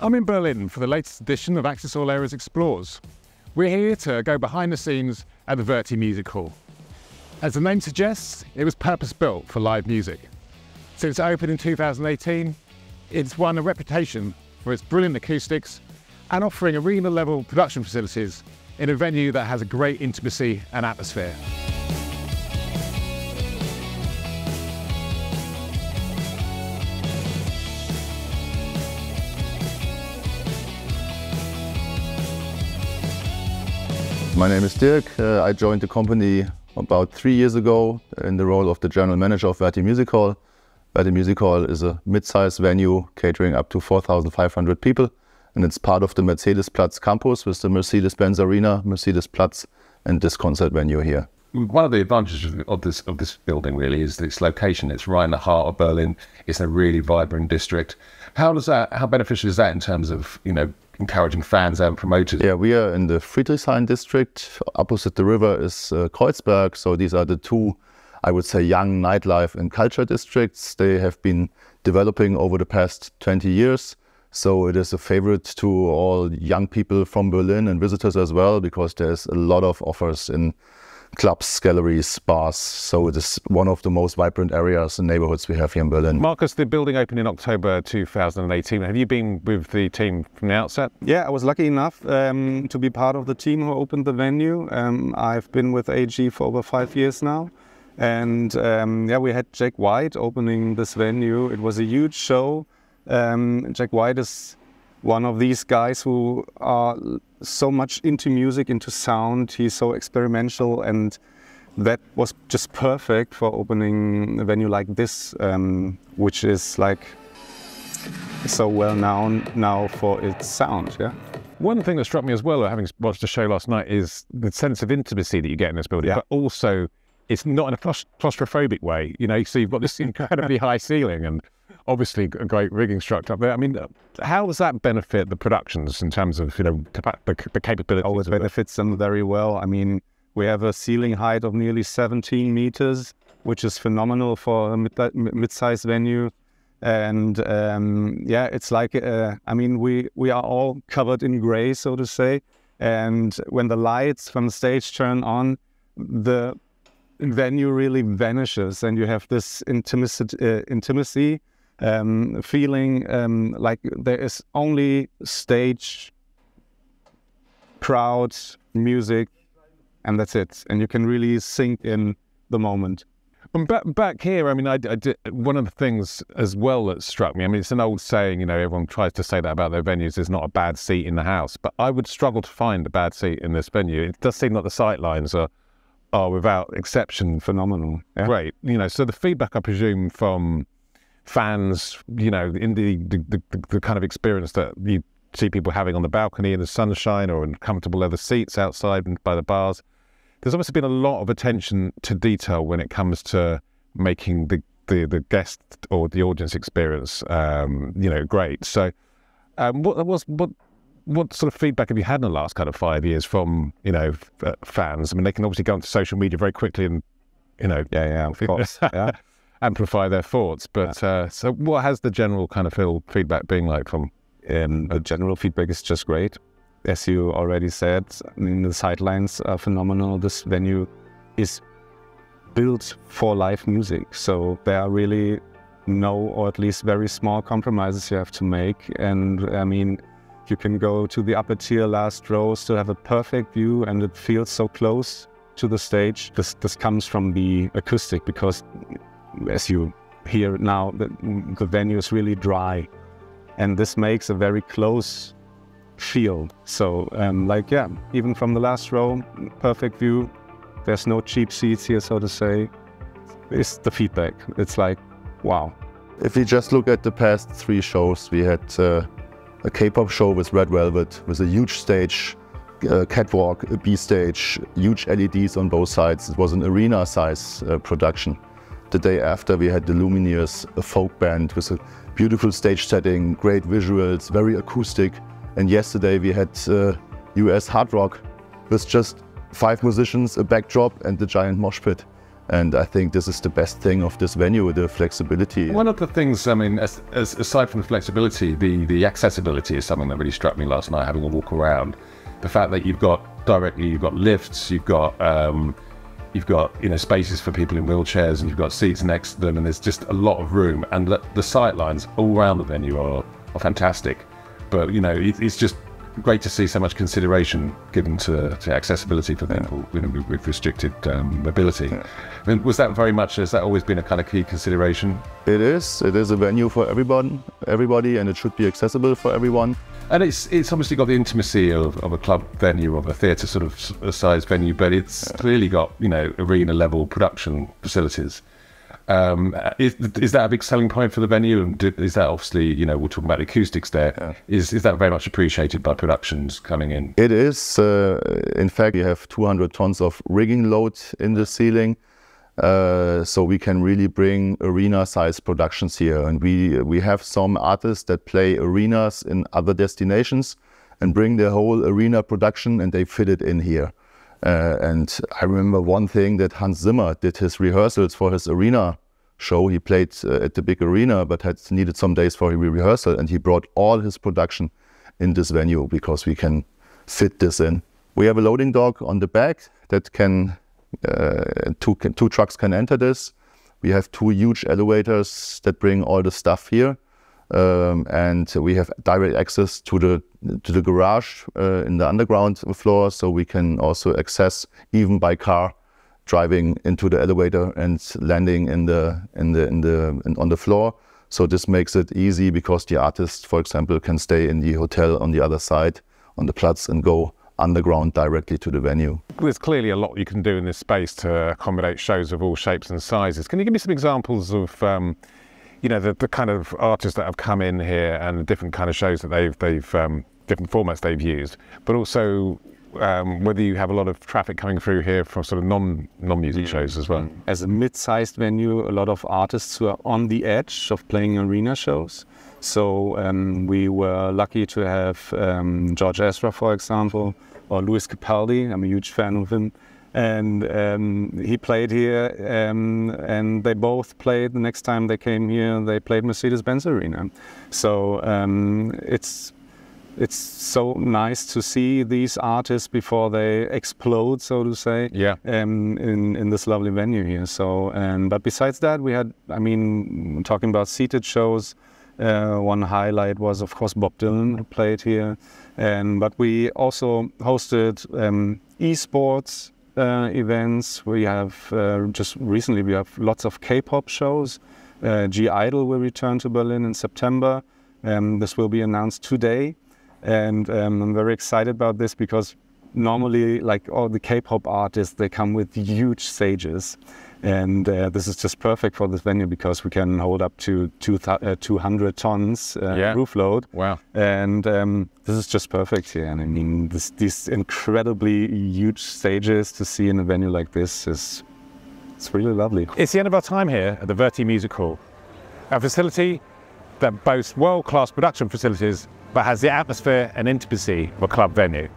I'm in Berlin for the latest edition of AAA Explores. We're here to go behind the scenes at the Verti Music Hall. As the name suggests, it was purpose-built for live music. Since it opened in 2018, it's won a reputation for its brilliant acoustics and offering arena-level production facilities in a venue that has a great intimacy and atmosphere. My name is Dirk. I joined the company about 3 years ago in the role of the general manager of Verti Music Hall. Verti Music Hall is a mid-sized venue catering up to 4,500 people, and it's part of the Mercedes-Platz campus with the Mercedes-Benz Arena, Mercedes-Platz, and this concert venue here. One of the advantages of this building really is its location. It's right in the heart of Berlin. It's a really vibrant district. How beneficial is that in terms of, encouraging fans and promoters? Yeah, we are in the Friedrichshain district. Opposite the river is Kreuzberg. So these are the two, I would say, young nightlife and culture districts. They have been developing over the past 20 years. So it is a favorite to all young people from Berlin and visitors as well, because there's a lot of offers in clubs, galleries, bars. So it is one of the most vibrant areas and neighborhoods we have here in Berlin. Markus, the building opened in October 2018. Have you been with the team from the outset? Yeah, I was lucky enough to be part of the team who opened the venue. I've been with AEG for over 5 years now. And we had Jack White opening this venue. It was a huge show. Jack White is one of these guys who are so much into music, into sound. He's so experimental, and that was just perfect for opening a venue like this, which is like so well known now for its sound. Yeah. One thing that struck me as well, having watched the show last night, is the sense of intimacy that you get in this building, but also it's not in a claustrophobic way. So you've got this incredibly high ceiling and obviously a great rigging structure up there. I mean, how does that benefit the productions in terms of, the capability? Oh, it benefits them very well. I mean, we have a ceiling height of nearly 17 meters, which is phenomenal for a mid-sized venue. And it's like, we are all covered in gray, so to say. And when the lights from the stage turn on, the venue really vanishes, and you have this intimacy feeling, like there is only stage, crowd, music, and that's it. And you can really sink in the moment. And back here, I did one of the things as well that struck me. It's an old saying, everyone tries to say that about their venues. There's not a bad seat in the house, but I would struggle to find a bad seat in this venue. It does seem like the sightlines are without exception phenomenal. Yeah. Great. So the feedback, I presume, from fans, in the kind of experience that you see people having on the balcony in the sunshine or in comfortable leather seats outside and by the bars, there's obviously been a lot of attention to detail when it comes to making the guest or the audience experience, great. So what sort of feedback have you had in the last kind of 5 years from, fans? They can obviously go onto social media very quickly and, of course, amplify their thoughts. But so what has the general kind of feedback been like from? The general feedback is just great. As you already said, the sightlines are phenomenal. This venue is built for live music. So there are really no, or at least very small compromises you have to make. And you can go to the upper tier last row, still have a perfect view, and it feels so close to the stage. This comes from the acoustic, because as you hear now, the venue is really dry, and this makes a very close feel. So even from the last row, perfect view. There's no cheap seats here, so to say. It's the feedback. It's like, wow. If we just look at the past 3 shows, we had a K-pop show with Red Velvet, with a huge stage, catwalk, a B stage, huge LEDs on both sides. It was an arena-size production. The day after, we had the Lumineers, a folk band with a beautiful stage setting, great visuals, very acoustic. And yesterday we had US hard rock with just 5 musicians, a backdrop, and the giant mosh pit. And I think this is the best thing of this venue, the flexibility. One of the things, I mean, aside from the flexibility, the accessibility is something that really struck me last night, having a walk around. The fact that you've got lifts, you've got spaces for people in wheelchairs, and you've got seats next to them, and there's just a lot of room. And the sightlines all around the venue are fantastic. But it's just great to see so much consideration given to accessibility for people with restricted mobility. Yeah. I mean, has that always been a kind of key consideration? It is a venue for everybody, and it should be accessible for everyone. And it's obviously got the intimacy of a club venue, of a theatre sort of size venue, but it's clearly got arena level production facilities. Is that a big selling point for the venue? And is that obviously, we'll talk about the acoustics there. Yeah. Is that very much appreciated by productions coming in? It is. In fact, we have 200 tons of rigging load in the ceiling. So we can really bring arena-size productions here. And we have some artists that play arenas in other destinations and bring their whole arena production and they fit it in here. And I remember one thing, that Hans Zimmer did his rehearsals for his arena show. He played at the big arena, but had needed some days for a rehearsal, and he brought all his production in this venue because we can fit this in. We have a loading dock on the back that can, two trucks can enter this. We have 2 huge elevators that bring all the stuff here. And we have direct access to the garage in the underground floor, so we can also access even by car, driving into the elevator and landing on the floor. So this makes it easy because the artist, for example, can stay in the hotel on the other side on the Platz and go underground directly to the venue. There's clearly a lot you can do in this space to accommodate shows of all shapes and sizes. Can you give me some examples of the kind of artists that have come in here and the different kind of shows that they've different formats they've used, but also whether you have a lot of traffic coming through here from sort of non-music shows as well? As a mid-sized venue, a lot of artists who are on the edge of playing arena shows. So we were lucky to have George Ezra, for example, or Louis Capaldi. I'm a huge fan of him. And he played here, and they both played, the next time they came here, they played Mercedes-Benz Arena. So it's so nice to see these artists before they explode, so to say, in this lovely venue here. So, but besides that, we had, talking about seated shows, one highlight was, of course, Bob Dylan, who played here. But we also hosted esports events. We have just recently we have lots of K-pop shows. G-Idol will return to Berlin in September. This will be announced today, and I'm very excited about this because normally, like all the K-pop artists, they come with huge stages, and this is just perfect for this venue because we can hold up to 200 tons roof load. Wow! And this is just perfect here. And these incredibly huge stages to see in a venue like this it's really lovely. It's the end of our time here at the Verti Music Hall, a facility that boasts world-class production facilities but has the atmosphere and intimacy of a club venue.